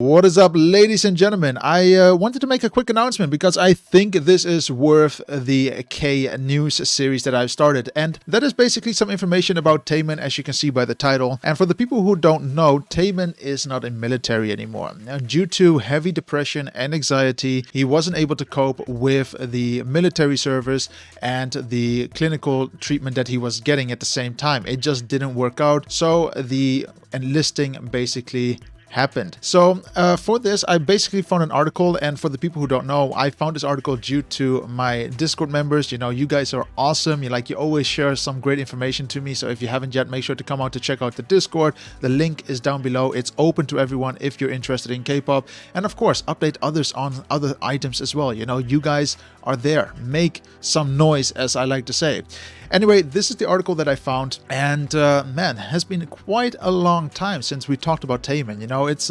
What is up, ladies and gentlemen? I wanted to make a quick announcement because I think this is worth the K news series that I've started. And that is basically some information about Taemin, as you can see by the title. And for the people who don't know, Taemin is not in military anymore. Now, due to heavy depression and anxiety, he wasn't able to cope with the military service and the clinical treatment that he was getting at the same time. It just didn't work out. So the enlisting basically happened. So for this, I basically found an article, and for the people who don't know, I found this article due to my Discord members. You know, you guys are awesome. You always share some great information to me. So if you haven't yet, make sure to come out to check out the Discord. The link is down below. It's open to everyone if you're interested in K-pop, and of course update others on other items as well. You know, you guys are there. Make some noise, as I like to say. Anyway, this is the article that I found, and man, has been quite a long time since we talked about Taemin. You know, it's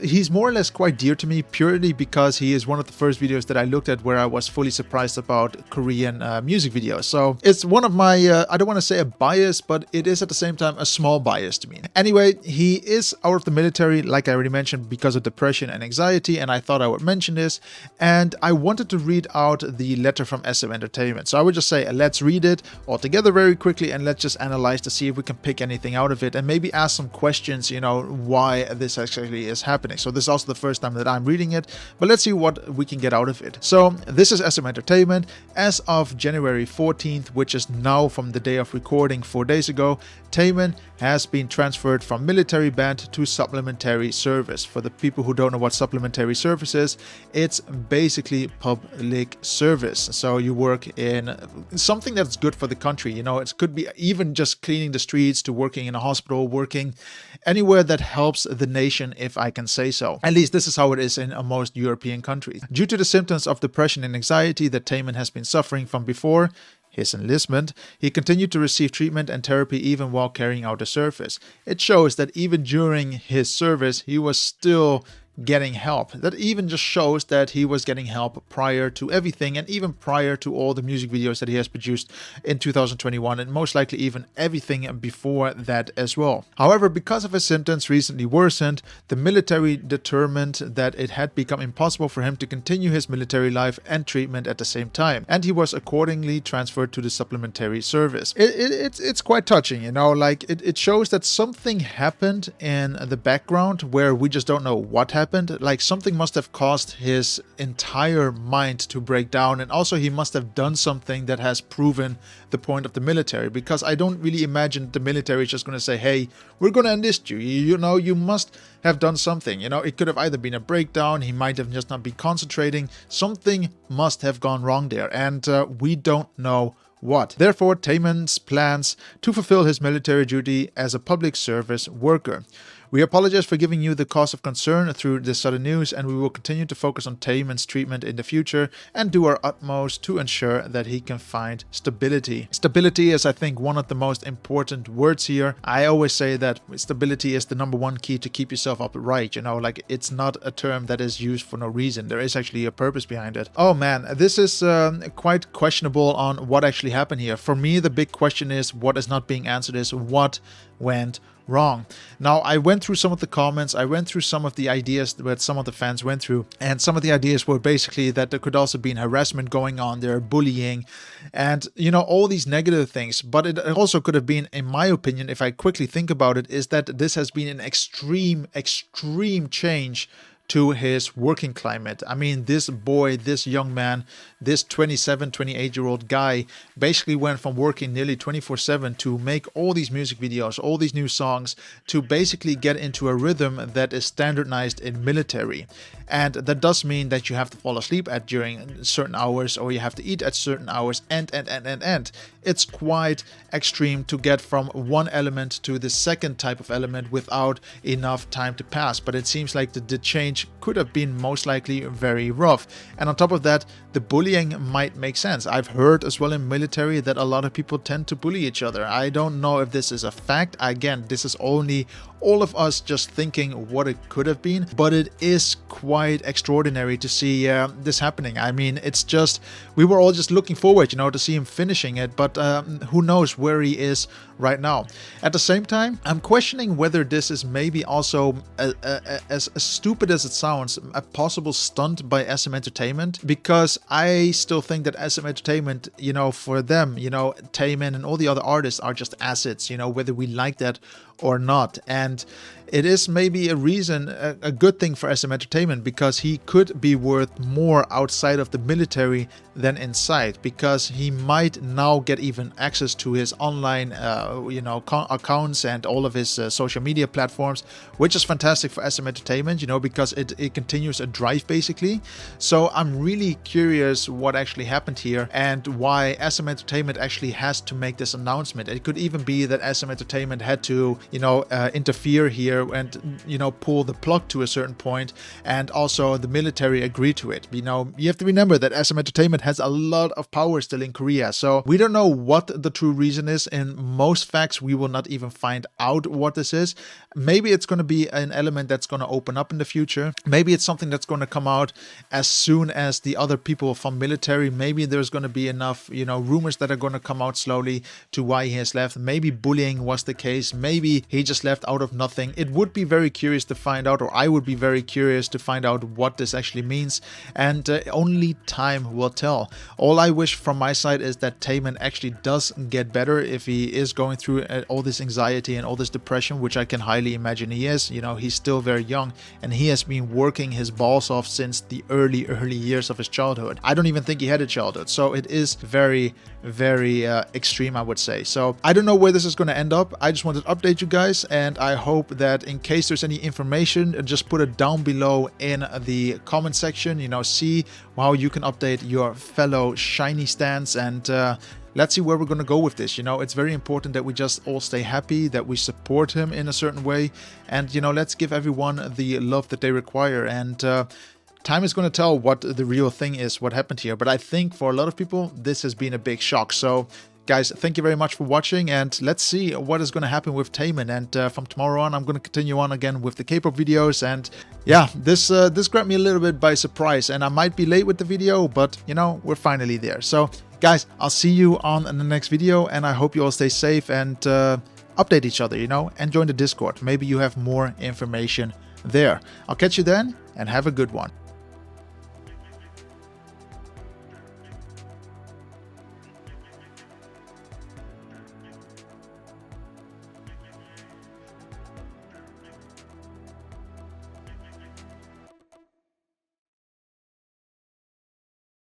he's more or less quite dear to me purely because he is one of the first videos that I looked at where I was fully surprised about Korean music videos. So it's one of my I don't want to say a bias, but it is at the same time a small bias to me. Anyway, he is out of the military, like I already mentioned, because of depression and anxiety, and I thought I would mention this, and I wanted to read out the letter from SM Entertainment. So I would just say, let's read it all together very quickly, and let's just analyze to see if we can pick anything out of it, and maybe ask some questions, you know, why this actually is happening. So this is also the first time that I'm reading it, but let's see what we can get out of it. So this is SM Entertainment. As of January 14th, which is now from the day of recording 4 days ago, Taemin has been transferred from military band to supplementary service. For the people who don't know what supplementary service is, it's basically public service. So you work in something that's good for the country. You know, it could be even just cleaning the streets to working in a hospital, working anywhere that helps the nation, if I can say so. At least this is how it is in most European countries. Due to the symptoms of depression and anxiety that Taemin has been suffering from before his enlistment, he continued to receive treatment and therapy even while carrying out the service. It shows that even during his service, he was still getting help. That even just shows that he was getting help prior to everything, and even prior to all the music videos that he has produced in 2021, and most likely even everything before that as well. However, because of his symptoms recently worsened, the military determined that it had become impossible for him to continue his military life and treatment at the same time, and he was accordingly transferred to the supplementary service. It's quite touching, you know, like it shows that something happened in the background where we just don't know what happened. Like something must have caused his entire mind to break down, and also he must have done something that has proven the point of the military, because I don't really imagine the military is just going to say, hey, we're going to enlist you. You know, you must have done something. You know, it could have either been a breakdown, he might have just not been concentrating, something must have gone wrong there, and we don't know what. Therefore, Taemin's plans to fulfill his military duty as a public service worker. We apologize for giving you the cause of concern through this sudden news, and we will continue to focus on Taemin's treatment in the future and do our utmost to ensure that he can find stability. Stability is, I think, one of the most important words here. I always say that stability is the #1 key to keep yourself upright. You know, like it's not a term that is used for no reason. There is actually a purpose behind it. Oh man, this is quite questionable on what actually happened here. For me, the big question is, what is not being answered is what went wrong. Now, I went through some of the comments, I went through some of the ideas that some of the fans went through, and some of the ideas were basically that there could also be harassment going on there, bullying, and, you know, all these negative things. But it also could have been, in my opinion, if I quickly think about it, is that this has been an extreme change to his working climate. I mean, this boy, this young man, this 27, 28-year-old guy basically went from working nearly 24/7 to make all these music videos, all these new songs, to basically get into a rhythm that is standardized in military. And that does mean that you have to fall asleep at during certain hours, or you have to eat at certain hours, and. It's quite extreme to get from one element to the second type of element without enough time to pass. But it seems like the change could have been most likely very rough. And on top of that, the bullying might make sense. I've heard as well in military that a lot of people tend to bully each other. I don't know if this is a fact. Again, this is only all of us just thinking what it could have been, but it is quite extraordinary to see this happening. I mean, it's just, we were all just looking forward, you know, to see him finishing it, but who knows where he is right now. At the same time, I'm questioning whether this is maybe also, as stupid as it sounds, a possible stunt by SM Entertainment, because I still think that SM Entertainment, you know, for them, you know, Taemin and all the other artists are just assets, you know, whether we like that or not. And it is maybe a reason, a good thing for SM Entertainment, because he could be worth more outside of the military than inside, because he might now get even access to his online, you know, accounts and all of his social media platforms, which is fantastic for SM Entertainment, you know, because it continues a drive basically. So I'm really curious what actually happened here and why SM Entertainment actually has to make this announcement. It could even be that SM Entertainment had to, you know, interfere here and, you know, pull the plug to a certain point, and also the military agreed to it. You know, you have to remember that SM Entertainment has a lot of power still in Korea, so we don't know what the true reason is. In most facts, we will not even find out what this is. Maybe it's going to be an element that's going to open up in the future. Maybe it's something that's going to come out as soon as the other people from military. Maybe there's going to be enough, you know, rumors that are going to come out slowly to why he has left. Maybe bullying was the case. Maybe he just left out of nothing. It would be very curious to find out, or I would be very curious to find out what this actually means, and only time will tell. All I wish from my side is that Taemin actually does get better if he is going through all this anxiety and all this depression, which I can highly imagine he is. You know, he's still very young and he has been working his balls off since the early years of his childhood. I don't even think he had a childhood, so it is very extreme, I would say. So I don't know where this is going to end up. I just wanted to update you guys, and I hope that in case there's any information, just put it down below in the comment section. You know, see how you can update your fellow shiny stands, and let's see where we're going to go with this. You know, it's very important that we just all stay happy, that we support him in a certain way, and, you know, let's give everyone the love that they require. And time is going to tell what the real thing is, what happened here. But I think for a lot of people, this has been a big shock. So guys, thank you very much for watching, and let's see what is going to happen with Taemin. And from tomorrow on, I'm going to continue on again with the K-pop videos. And yeah, this grabbed me a little bit by surprise, and I might be late with the video, but you know, we're finally there. So guys, I'll see you on the next video, and I hope you all stay safe and update each other, you know, and join the Discord. Maybe you have more information there. I'll catch you then, and have a good one.